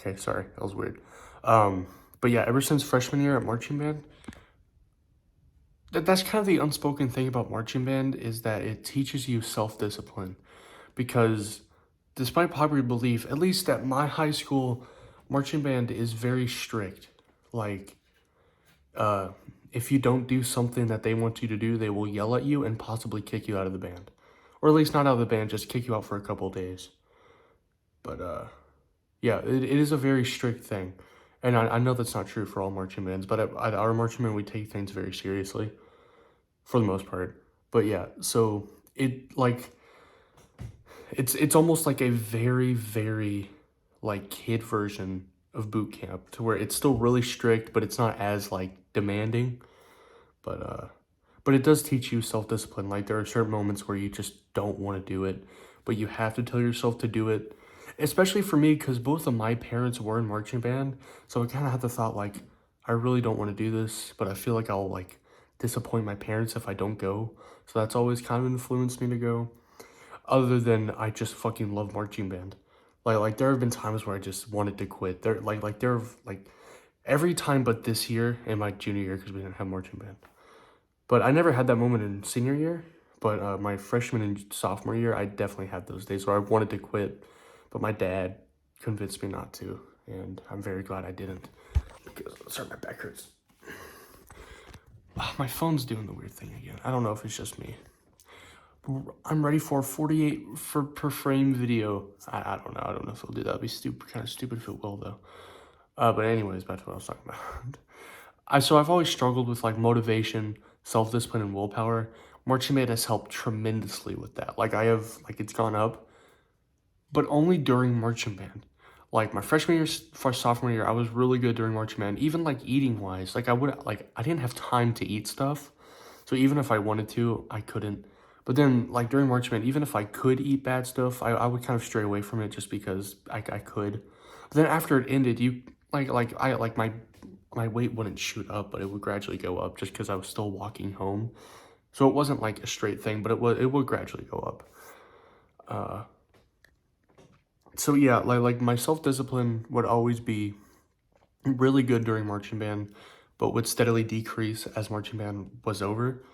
Okay, sorry, that was weird. But yeah, ever since freshman year at marching band, that's kind of the unspoken thing about marching band is that it teaches you self-discipline because despite popular belief, at least at my high school, marching band is very strict. Like, uh, if you don't do something that they want you to do, they will yell at you and possibly kick you out of the band. Or at least not out of the band, just kick you out for a couple of days. But yeah, it is a very strict thing. And I know that's not true for all marching bands, but at our marching band, we take things very seriously for the most part. But yeah, so it's almost like a very like kid version of boot camp to where it's still really strict, but it's not as like demanding. But but it does teach you self-discipline. Like there are certain moments where you just don't want to do it, but you have to tell yourself to do it. Especially for me, because both of my parents were in marching band, so I kind of had the thought like, I really don't want to do this, but I feel like I'll like disappoint my parents if I don't go. So that's always kind of influenced me to go. Other than I just fucking love marching band. Like there have been times where I just wanted to quit. There like every time but this year in my junior year because we didn't have marching band. But I never had that moment in senior year. But my freshman and sophomore year, I definitely had those days where I wanted to quit, but my dad convinced me not to, and I'm very glad I didn't. Because, sorry, my back hurts. My phone's doing the weird thing again. I don't know if it's just me. I'm ready for 48 per frame video. I don't know. I don't know if it'll do that. It'd be stupid, kind of stupid if it will though. But anyways, back to what I was talking about. I've always struggled with like motivation, self-discipline, and willpower. Marching band has helped tremendously with that. Like I have like it's gone up, but only during marching band. Like my freshman year for sophomore year, I was really good during marching band. Even like eating wise, like I didn't have time to eat stuff, so even if I wanted to, I couldn't. But then like during marching band, even if I could eat bad stuff, I would kind of stray away from it just because I could. But then after it ended, you I like my weight wouldn't shoot up, but it would gradually go up just because I was still walking home. So it wasn't like a straight thing, but it would gradually go up. So yeah, like my self-discipline would always be really good during marching band, but would steadily decrease as marching band was over.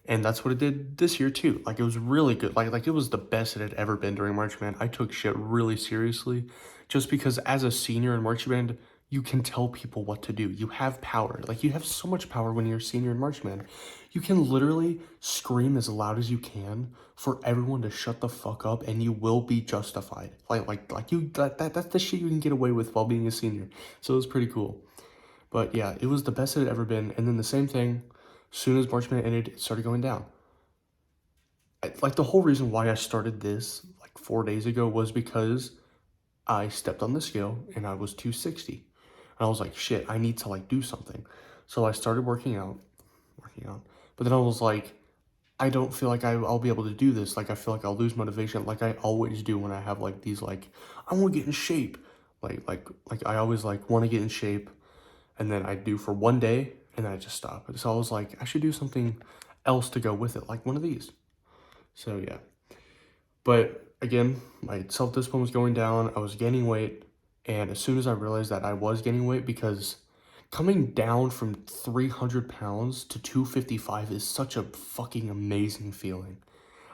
And that's what it did this year too. Like it was really good. Like it was the best it had ever been during marching band. I took shit really seriously just because as a senior in marching band, you can tell people what to do. You have power. Like you have so much power when you're a senior in marching band. You can literally scream as loud as you can for everyone to shut the fuck up and you will be justified. That's the shit you can get away with while being a senior. So it was pretty cool. But yeah, it was the best it had ever been. And then the same thing, soon as March Band ended, it started going down. Like the whole reason why I started this like 4 days ago was because I stepped on the scale and I was 260. And I was like, shit, I need to like do something. So I started working out. But then I was like, I don't feel like I'll be able to do this. Like I feel like I'll lose motivation like I always do when I have like these like I want to get in shape. Like I always like want to get in shape and then I do for 1 day and then I just stop. So I was like, I should do something else to go with it, like one of these. So yeah. But again, my self-discipline was going down, I was gaining weight, and as soon as I realized that I was gaining weight, because coming down from 300 pounds to 255 is such a fucking amazing feeling.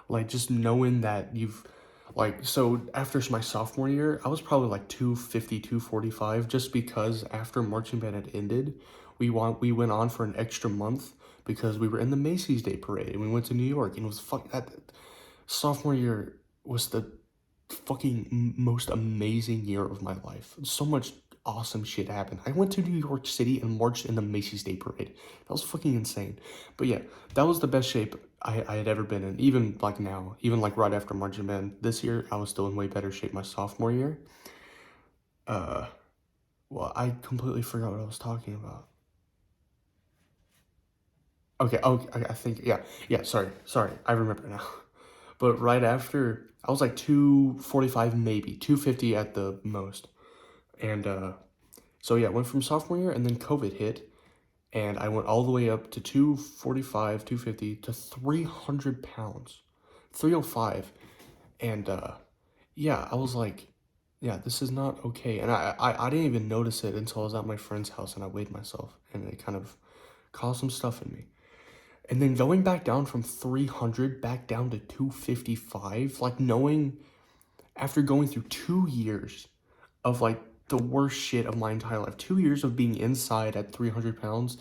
Like just knowing that you've like so after my sophomore year, I was probably like 250, 245, just because after marching band had ended, we went on for an extra month because we were in the Macy's Day Parade and we went to New York and it was fuck that sophomore year was the fucking most amazing year of my life. So much awesome shit happened. I went to New York City and marched in the Macy's Day Parade. That was fucking insane. But yeah, that was the best shape I had ever been in. Even like now, even like right after marching band this year, I was still in way better shape my sophomore year. Uh, well, I completely forgot what I was talking about. Okay, oh, I think, yeah, sorry, I remember now. But right after, I was like 245 maybe, 250 at the most. And so yeah, went from sophomore year and then COVID hit and I went all the way up to 245, 250 to 300 pounds, 305. And yeah, I was like, yeah, this is not okay. And I didn't even notice it until I was at my friend's house and I weighed myself, and it kind of caused some stuff in me. And then going back down from 300 back down to 255, like knowing after going through 2 years of like the worst shit of my entire life, 2 years of being inside at 300 pounds,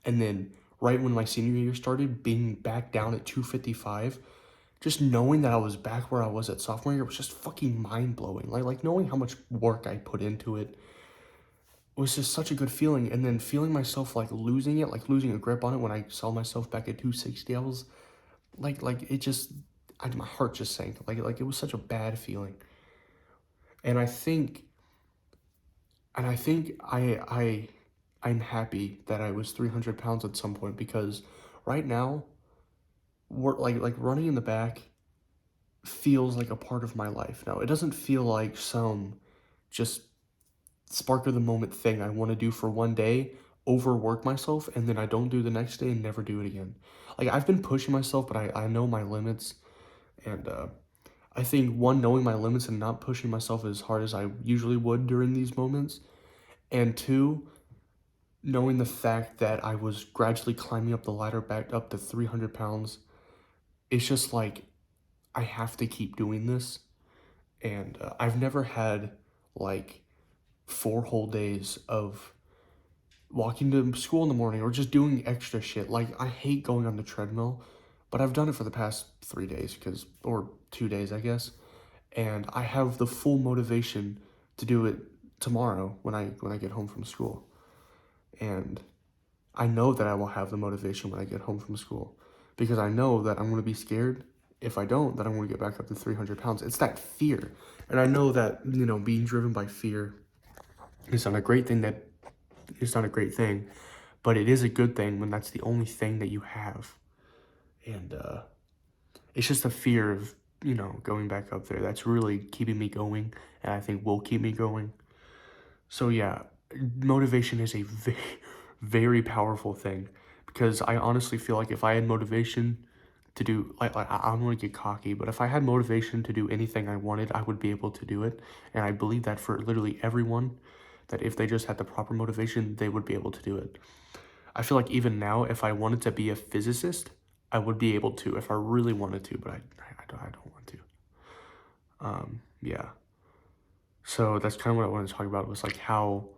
and then right when my senior year started, being back down at 255, just knowing that I was back where I was at sophomore year was just fucking mind blowing. Like knowing how much work I put into it was just such a good feeling. And then feeling myself like losing it, like losing a grip on it when I saw myself back at 260, I was like it just, my heart just sank. Like it was such a bad feeling. And I think I'm happy that I was 300 pounds at some point, because right now, we're like running in the back feels like a part of my life now. It doesn't feel like some just spark of the moment thing I want to do for one day, overwork myself, and then I don't do the next day and never do it again. Like I've been pushing myself, but I know my limits, and I think one, knowing my limits and not pushing myself as hard as I usually would during these moments, and two, knowing the fact that I was gradually climbing up the ladder back up to 300 pounds, it's just like I have to keep doing this. And I've never had like 4 whole days of walking to school in the morning or just doing extra shit. Like, I hate going on the treadmill, but I've done it for the past 3 days, or 2 days, I guess. And I have the full motivation to do it tomorrow when I get home from school. And I know that I will have the motivation when I get home from school, because I know that I'm going to be scared. If I don't, then I'm going to get back up to 300 pounds. It's that fear. And I know that, being driven by fear is not a great thing but it is a good thing when that's the only thing that you have. And it's just the fear of, going back up there that's really keeping me going, and I think will keep me going. So yeah, motivation is a very, very powerful thing, because I honestly feel like if I had motivation to do, like I don't want to get cocky, but if I had motivation to do anything I wanted, I would be able to do it. And I believe that for literally everyone, that if they just had the proper motivation, they would be able to do it. I feel like even now, if I wanted to be a physicist, I would be able to if I really wanted to, but I don't want to. Yeah. So that's kind of what I wanted to talk about, was like how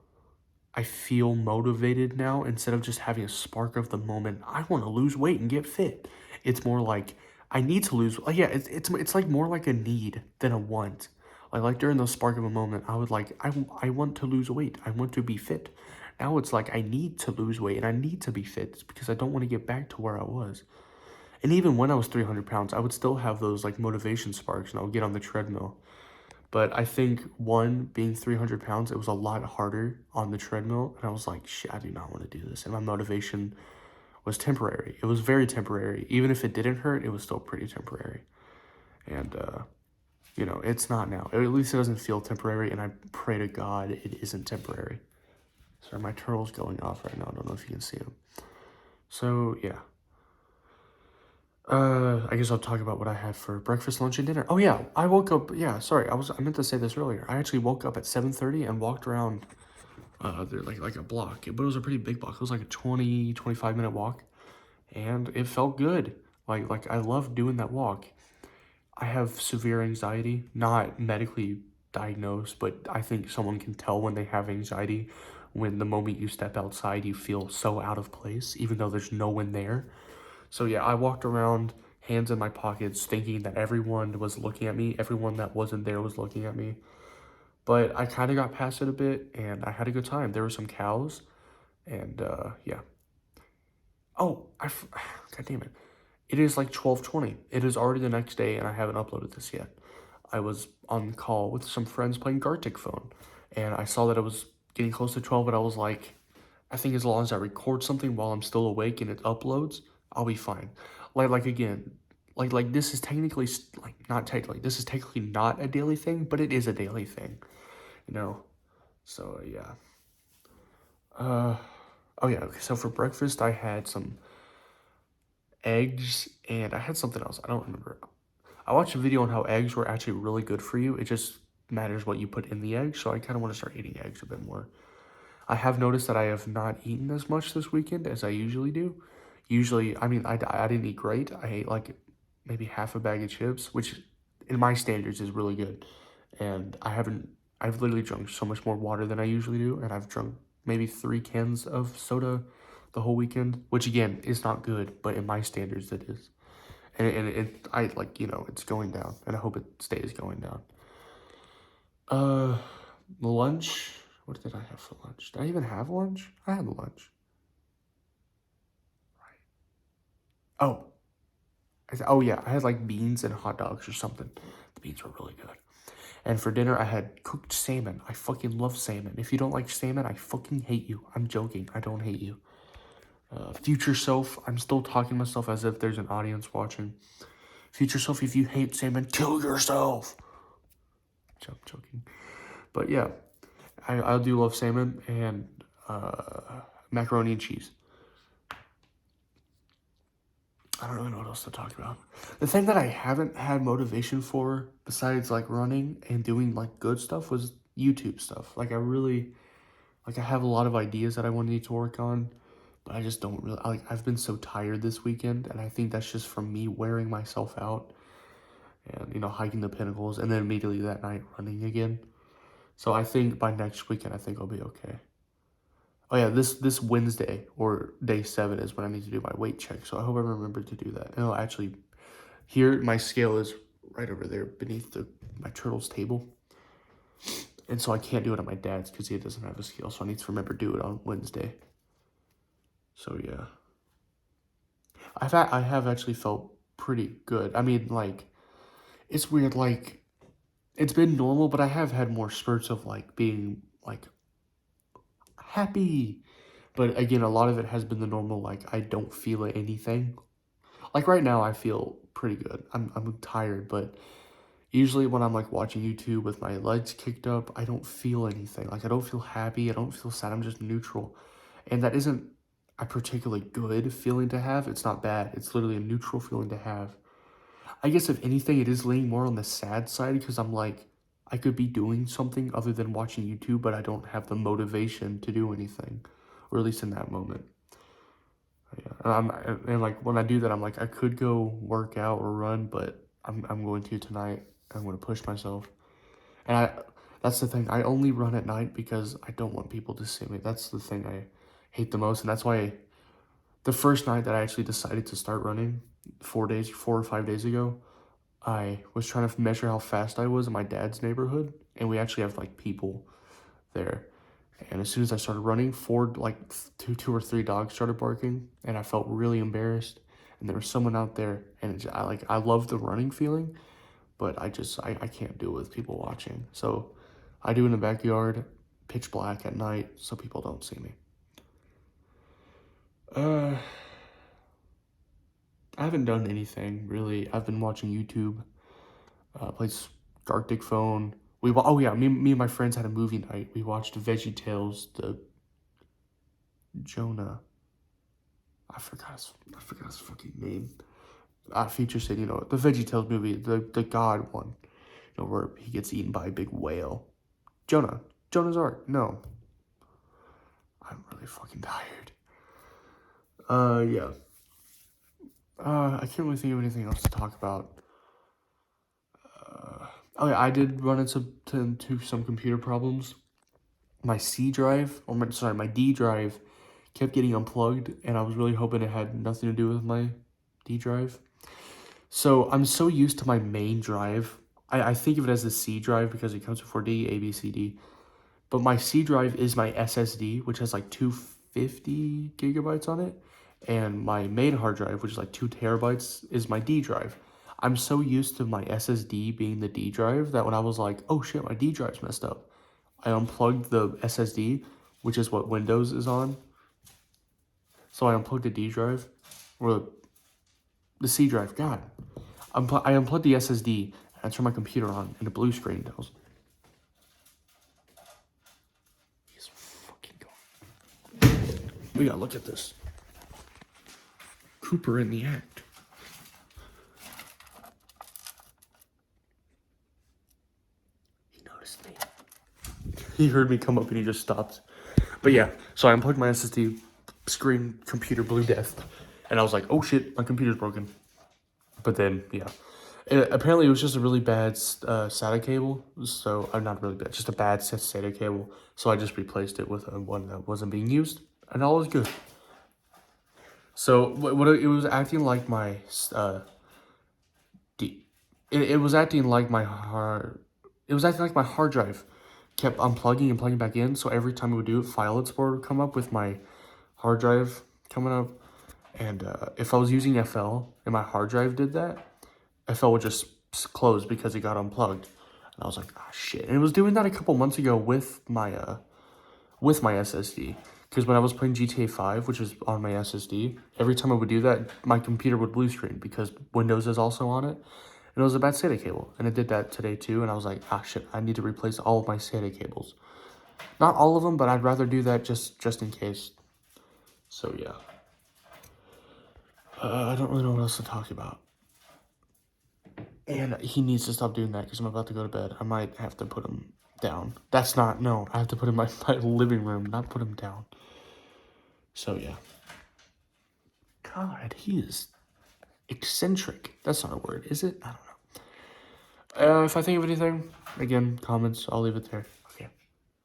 I feel motivated now, instead of just having a spark of the moment. I want to lose weight and get fit. It's more like I need to lose. Like, yeah, it's like more like a need than a want. Like during the spark of a moment, I would like I want to lose weight. I want to be fit. Now it's like I need to lose weight and I need to be fit because I don't want to get back to where I was. And even when I was 300 pounds, I would still have those like motivation sparks, and I would get on the treadmill. But I think, one, being 300 pounds, it was a lot harder on the treadmill. And I was like, shit, I do not want to do this. And my motivation was temporary. It was very temporary. Even if it didn't hurt, it was still pretty temporary. And, it's not now. At least it doesn't feel temporary. And I pray to God it isn't temporary. Sorry, my turtle's going off right now. I don't know if you can see him. So, yeah. I guess I'll talk about what I had for breakfast, lunch, and dinner. Oh yeah, I woke up. Yeah, sorry, I meant to say this earlier. I actually woke up at 7:30 and walked around, there like a block, but it was a pretty big block. It was like a 25 minute walk, and it felt good. Like I love doing that walk. I have severe anxiety, not medically diagnosed, but I think someone can tell when they have anxiety when the moment you step outside you feel so out of place, even though there's no one there. So yeah, I walked around, hands in my pockets, thinking that everyone was looking at me. Everyone that wasn't there was looking at me. But I kind of got past it a bit, and I had a good time. There were some cows, and yeah. Oh, God damn it. It is like 12:20. It is already the next day, and I haven't uploaded this yet. I was on call with some friends playing Gartic Phone, and I saw that it was getting close to 12, but I was like, I think as long as I record something while I'm still awake and it uploads, I'll be fine. Like again, like this is technically not technically, this is technically not a daily thing, but it is a daily thing, you know. So yeah. Oh yeah. Okay, so for breakfast, I had some eggs and I had something else. I don't remember. I watched a video on how eggs were actually really good for you. It just matters what you put in the egg, so I kind of want to start eating eggs a bit more. I have noticed that I have not eaten as much this weekend as I usually do. Usually, I mean, I didn't eat great. I ate like maybe half a bag of chips, which in my standards is really good. And I've literally drunk so much more water than I usually do, and I've drunk maybe 3 cans of soda the whole weekend, which again is not good, but in my standards it is. And I like, it's going down, and I hope it stays going down. Lunch. What did I have for lunch? Did I even have lunch? I had lunch. Right. Oh yeah, I had like beans and hot dogs or something. The beans were really good. And for dinner, I had cooked salmon. I fucking love salmon. If you don't like salmon, I fucking hate you. I'm joking. I don't hate you. Future self, I'm still talking to myself as if there's an audience watching. Future self, if you hate salmon, kill yourself. I'm joking. But yeah, I do love salmon and macaroni and cheese. I don't really know what else to talk about. The thing that I haven't had motivation for, besides like running and doing like good stuff, was YouTube stuff. Like I have a lot of ideas that I want to need to work on, but I just don't really, I've been so tired this weekend, and I think that's just from me wearing myself out and, hiking the pinnacles, and then immediately that night running again. So I think by next weekend, I think I'll be okay. Oh yeah, this Wednesday or day 7 is when I need to do my weight check. So I hope I remember to do that. And I'll actually, here my scale is right over there beneath my turtle's table. And so I can't do it at my dad's because he doesn't have a scale. So I need to remember to do it on Wednesday. So yeah, I have actually felt pretty good. I mean, like, it's weird. Like, it's been normal, but I have had more spurts of like being like happy. But again, a lot of it has been the normal, like, I don't feel anything. Like right now, I feel pretty good. I'm tired, but usually when I'm like watching YouTube with my legs kicked up, I don't feel anything. Like I don't feel happy. I don't feel sad. I'm just neutral. And that isn't a particularly good feeling to have. It's not bad. It's literally a neutral feeling to have. I guess if anything, it is leaning more on the sad side because I'm like, I could be doing something other than watching YouTube, but I don't have the motivation to do anything, or at least in that moment. Yeah, and like when I do that, I'm like, I could go work out or run, but I'm going to tonight. I'm going to push myself. And that's the thing. I only run at night because I don't want people to see me. That's the thing I hate the most. And that's why the first night that I actually decided to start running 4 or 5 days ago, I was trying to measure how fast I was in my dad's neighborhood. And we actually have like people there. And as soon as I started running, two or three dogs started barking, and I felt really embarrassed. And there was someone out there, and I love the running feeling, but I can't do it with people watching. So I do in the backyard, pitch black at night, so people don't see me. I haven't done anything really. I've been watching YouTube. Played Arctic Phone. Oh yeah, me and my friends had a movie night. We watched VeggieTales, the Jonah. I forgot his fucking name. Future said, the VeggieTales movie, the God one, where he gets eaten by a big whale. Jonah's Ark. No, I'm really fucking tired. Yeah. I can't really think of anything else to talk about. Oh yeah, I did run into some computer problems. My C drive, my D drive, kept getting unplugged, and I was really hoping it had nothing to do with my D drive. So I'm so used to my main drive. I think of it as the C drive because it comes before D, A, B, C, D. But my C drive is my SSD, which has like 250 gigabytes on it. And my main hard drive, which is like 2 terabytes, is my D drive. I'm so used to my SSD being the D drive that when I was like, oh shit, my D drive's messed up, I unplugged the SSD, which is what Windows is on. So I unplugged the D drive, or the C drive, God. I unplugged the SSD, and I turned my computer on, and the blue screen tells. He's fucking going. We gotta look at this. Cooper in the act. He He heard me come up and he just stopped. But yeah, so I unplugged my SSD, screen, computer, blue death. And I was like, oh shit, my computer's broken. But then, yeah. Apparently, it was just a really bad SATA cable. So, not really bad, just a bad SATA cable. So, I just replaced it with one that wasn't being used. And all was good. So, what it was acting like my, it was acting like my hard drive kept unplugging and plugging back in. So, every time it would do it, File Explorer would come up with my hard drive coming up. And if I was using FL and my hard drive did that, FL would just close because it got unplugged. And I was like, ah, shit. And it was doing that a couple months ago with my SSD. Because when I was playing GTA 5, which is on my SSD, every time I would do that, my computer would blue screen because Windows is also on it. And it was a bad SATA cable. And it did that today too. And I was like, ah, shit, I need to replace all of my SATA cables. Not all of them, but I'd rather do that just in case. So, yeah. I don't really know what else to talk about. And he needs to stop doing that because I'm about to go to bed. I might have to put him down. No, I have to put him in my living room, not put him down. So, yeah. God, he is eccentric. That's not a word, is it? I don't know. If I think of anything, again, comments, I'll leave it there. Okay.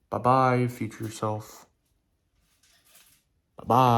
Bye-bye, future self. Bye-bye.